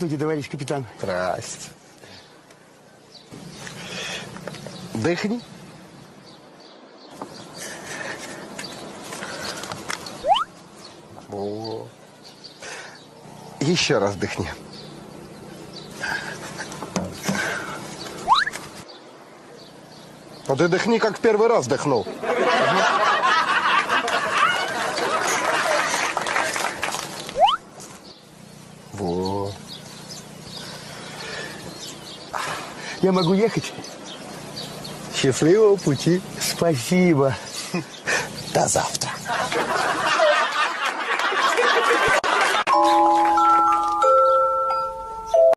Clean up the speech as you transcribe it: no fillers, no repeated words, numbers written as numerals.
Здравствуйте, товарищ капитан. Здрасте. Дыхни. Во. Еще раз дыхни. А ты дыхни, как в первый раз дыхнул. Во. Я могу ехать? Счастливого пути. Спасибо. До завтра.